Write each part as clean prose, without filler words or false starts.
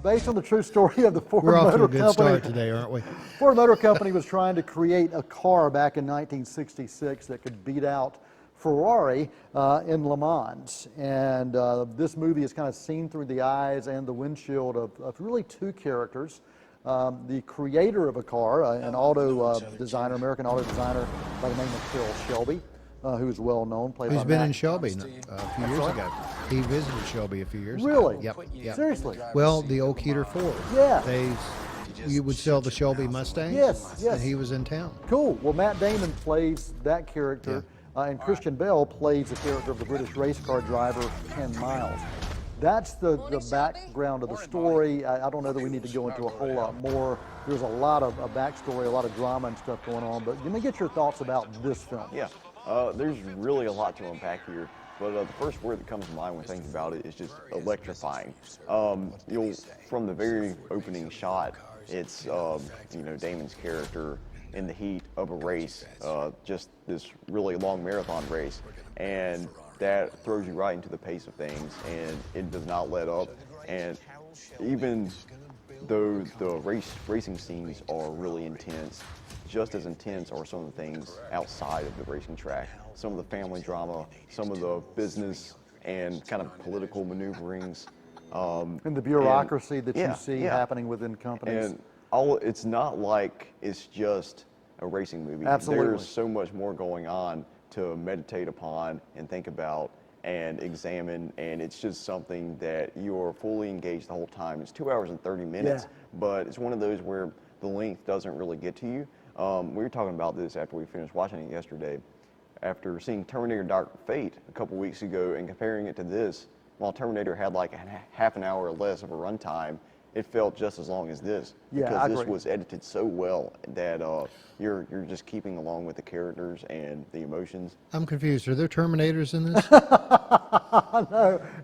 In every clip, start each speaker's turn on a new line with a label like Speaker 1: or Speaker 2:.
Speaker 1: Based on the true story of the Ford
Speaker 2: We're off to
Speaker 1: Motor
Speaker 2: a good
Speaker 1: Company.
Speaker 2: start today, aren't we?
Speaker 1: Ford Motor Company was trying to create a car back in 1966 that could beat out Ferrari in Le Mans. And this movie is kind of seen through the eyes and the windshield of really two characters. The creator of a car, an auto designer, American auto designer by the name of Phil Shelby, who is well known.
Speaker 2: Who's been in Shelby a few years ago. He visited Shelby a few years ago.
Speaker 1: Really?
Speaker 2: Yep.
Speaker 1: Seriously?
Speaker 2: Well, the old Keeter Ford.
Speaker 1: Yeah.
Speaker 2: You would sell the Shelby Mustangs?
Speaker 1: Yes.
Speaker 2: And he was in town.
Speaker 1: Cool. Well, Matt Damon plays that character, and Christian Bale plays the character of the British race car driver, Ken Miles. That's the background of the story. I don't know that we need to go into a whole lot more. There's a lot of backstory, a lot of drama and stuff going on, but let me get your thoughts about this film.
Speaker 3: Yeah, there's really a lot to unpack here. But the first word that comes to mind when thinking about it is just electrifying. From the very opening shot, it's Damon's character in the heat of a race, just this really long marathon race, and that throws you right into the pace of things, and it does not let up. And even though the racing scenes are really intense, just as intense are some of the things outside of the racing track. Some of the family drama, some of the business and kind of political maneuverings.
Speaker 1: And the bureaucracy that you see happening within companies.
Speaker 3: And it's not like it's just a racing movie.
Speaker 1: Absolutely.
Speaker 3: There's so much more going on to meditate upon and think about and examine, and it's just something that you're fully engaged the whole time. It's 2 hours and 30 minutes, but it's one of those where the length doesn't really get to you. We were talking about this after we finished watching it yesterday. After seeing Terminator Dark Fate a couple weeks ago and comparing it to this, while Terminator had like half an hour or less of a runtime, it felt just as long as this.
Speaker 1: Yeah,
Speaker 3: because
Speaker 1: I
Speaker 3: this
Speaker 1: agree.
Speaker 3: was edited so well that you're just keeping along with the characters and the emotions.
Speaker 2: I'm confused. Are there Terminators in this?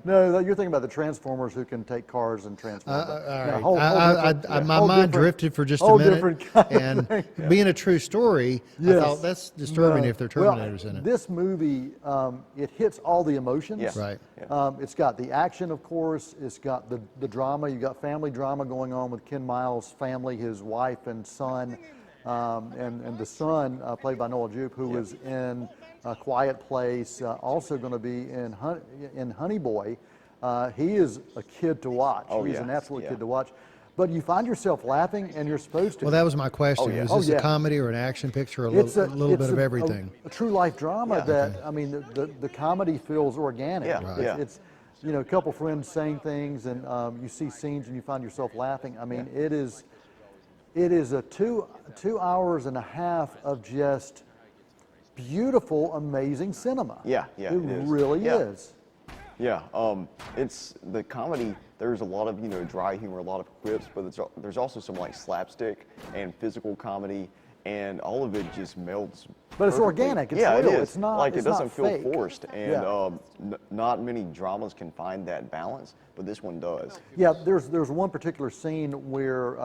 Speaker 1: No, you're thinking about the Transformers who can take cars and transform them.
Speaker 2: All right. My mind drifted for just a minute. And being a true story, I thought that's disturbing if there are Terminators in it.
Speaker 1: This movie, it hits all the emotions.
Speaker 3: Yeah.
Speaker 2: Right.
Speaker 1: It's got the action, of course. It's got the drama. You got family drama going on with Ken Miles' family, his wife and son, and the son, played by Noah Jupe, who was in A Quiet Place, also going to be in Honey Boy. He is a kid to watch. He's an absolute kid to watch. But you find yourself laughing, and you're supposed to.
Speaker 2: Well, that was my question. Is this a comedy or an action picture, or a little bit of everything?
Speaker 1: A true life drama that, I mean, the comedy feels organic. It's a couple friends saying things, and you see scenes and you find yourself laughing. I mean, it is a two hours and a half of just beautiful, amazing cinema.
Speaker 3: It
Speaker 1: really is.
Speaker 3: Yeah, it's the comedy. There's a lot of dry humor, a lot of quips, but there's also some like slapstick and physical comedy, and all of it just melds.
Speaker 1: But it's organic. It's
Speaker 3: real.
Speaker 1: It is.
Speaker 3: It's
Speaker 1: not
Speaker 3: like
Speaker 1: it
Speaker 3: doesn't feel
Speaker 1: fake.
Speaker 3: forced, and not many dramas can find that balance, but this one does.
Speaker 1: Yeah, there's one particular scene where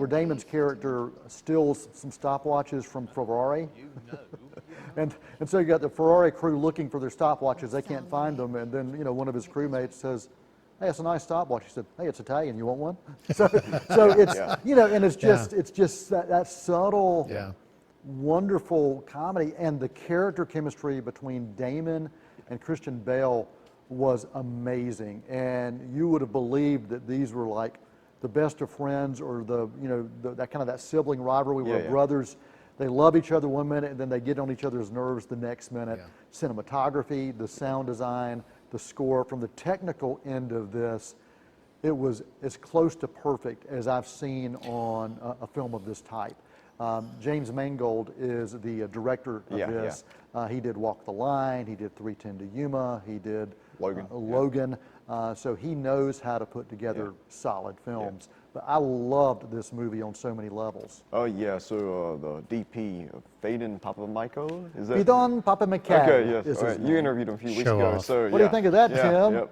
Speaker 1: Damon's character steals some stopwatches from Ferrari. And so you got the Ferrari crew looking for their stopwatches. They can't find them, and then one of his crewmates says, "Hey, it's a nice stopwatch." He said, "Hey, it's Italian. You want one?" So it's and it's just that subtle, wonderful comedy, and the character chemistry between Damon and Christian Bale was amazing. And you would have believed that these were like the best of friends, or that kind of that sibling rivalry where brothers. They love each other one minute, and then they get on each other's nerves the next minute. Cinematography, the sound design, the score, from the technical end of this, it was as close to perfect as I've seen on a film of this type. James Mangold is the director of this. He did Walk the Line, he did 3:10 to Yuma, he did Logan. So he knows how to put together solid films. But I loved this movie on so many levels.
Speaker 3: Oh yeah, so the DP, Phaedon Papamichael, is that?
Speaker 1: Phaedon Papamichael.
Speaker 3: Okay, yes. All right. You interviewed him a few weeks ago. So
Speaker 1: what do you think of that, Tim?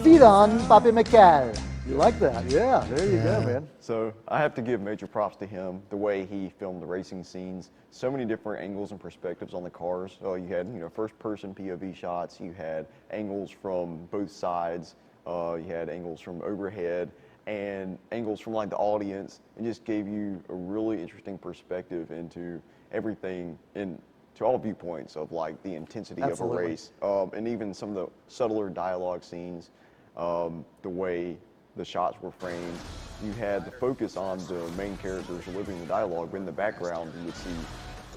Speaker 1: Phaedon Papamichael. You like that? Yeah, there you go, man.
Speaker 3: So I have to give major props to him, the way he filmed the racing scenes. So many different angles and perspectives on the cars. You had first-person POV shots. You had angles from both sides. you had angles from overhead, and angles from like the audience. It just gave you a really interesting perspective into everything, to all viewpoints of like the intensity
Speaker 1: Absolutely.
Speaker 3: of a race, and even some of the subtler dialogue scenes, the way the shots were framed. You had the focus on the main characters delivering the dialogue, but in the background you would see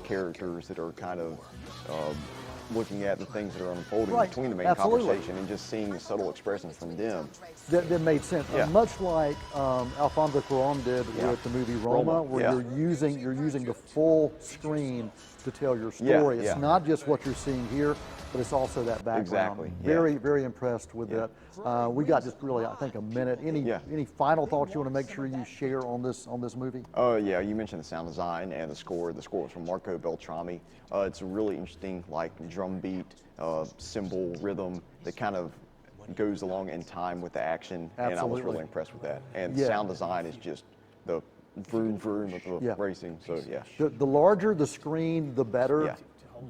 Speaker 3: characters that are kind of looking at the things that are unfolding
Speaker 1: Right.
Speaker 3: between the main
Speaker 1: Absolutely.
Speaker 3: conversation and just seeing the subtle expressions from them.
Speaker 1: That made sense.
Speaker 3: Yeah.
Speaker 1: Much like Alfonso Cuarón did
Speaker 3: Yeah.
Speaker 1: with the movie Roma, where
Speaker 3: yeah.
Speaker 1: you're using the full screen to tell your story.
Speaker 3: Yeah,
Speaker 1: It's
Speaker 3: yeah.
Speaker 1: not just what you're seeing here, but it's also that background.
Speaker 3: Exactly, yeah.
Speaker 1: Very, very impressed with
Speaker 3: Yeah.
Speaker 1: that. We got just really, I think, a minute.
Speaker 3: Yeah.
Speaker 1: Any final thoughts you want to make sure you share on this movie?
Speaker 3: Oh yeah, you mentioned the sound design and the score. The score was from Marco Beltrami. It's a really interesting, like, drum beat, cymbal rhythm that kind of goes along in time with the action, and I was
Speaker 1: Absolutely.
Speaker 3: really impressed with that. And
Speaker 1: Yeah.
Speaker 3: sound design is just the vroom vroom of the
Speaker 1: Yeah.
Speaker 3: racing. So yeah.
Speaker 1: The larger the screen, the better.
Speaker 3: Yeah.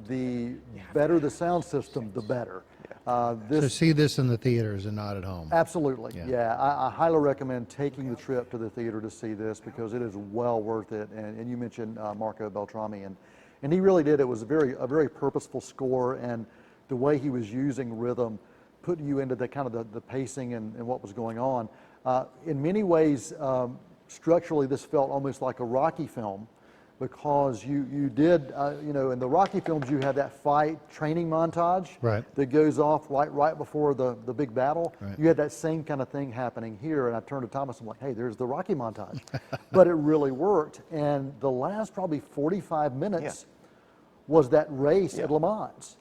Speaker 1: The better the sound system, the better.
Speaker 2: So see this in the theaters and not at home.
Speaker 1: Absolutely,
Speaker 2: Yeah.
Speaker 1: yeah. I highly recommend taking the trip to the theater to see this because it is well worth it. And you mentioned Marco Beltrami, and he really did. It was a very purposeful score, and the way he was using rhythm put you into the kind of the pacing and what was going on. In many ways, structurally, this felt almost like a Rocky film, because you did, in the Rocky films, you have that fight training montage
Speaker 2: Right.
Speaker 1: that goes off right before the big battle.
Speaker 2: Right.
Speaker 1: You had that same kind of thing happening here, and I turned to Thomas, I'm like, hey, there's the Rocky montage. But it really worked, and the last probably 45 minutes was that race at Le Mans.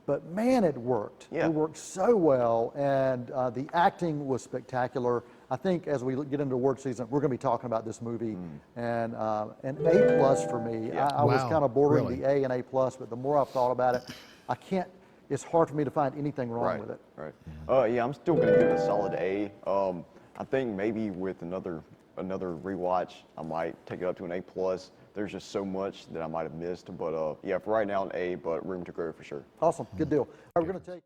Speaker 1: But man, it worked.
Speaker 3: Yeah.
Speaker 1: It worked so well, and the acting was spectacular. I think as we get into award season, we're going to be talking about this movie, and an A+ for me.
Speaker 3: Yeah.
Speaker 1: I was
Speaker 2: Wow,
Speaker 1: kind of bordering
Speaker 2: really?
Speaker 1: the A and A+, but the more I've thought about it, I can't. It's hard for me to find anything wrong with it.
Speaker 3: Right. Yeah, I'm still going to give it a solid A. I think maybe with another rewatch, I might take it up to an A+. There's just so much that I might have missed, but yeah, for right now an A, but room to grow for sure.
Speaker 1: Awesome, good deal. All right, we're going to take.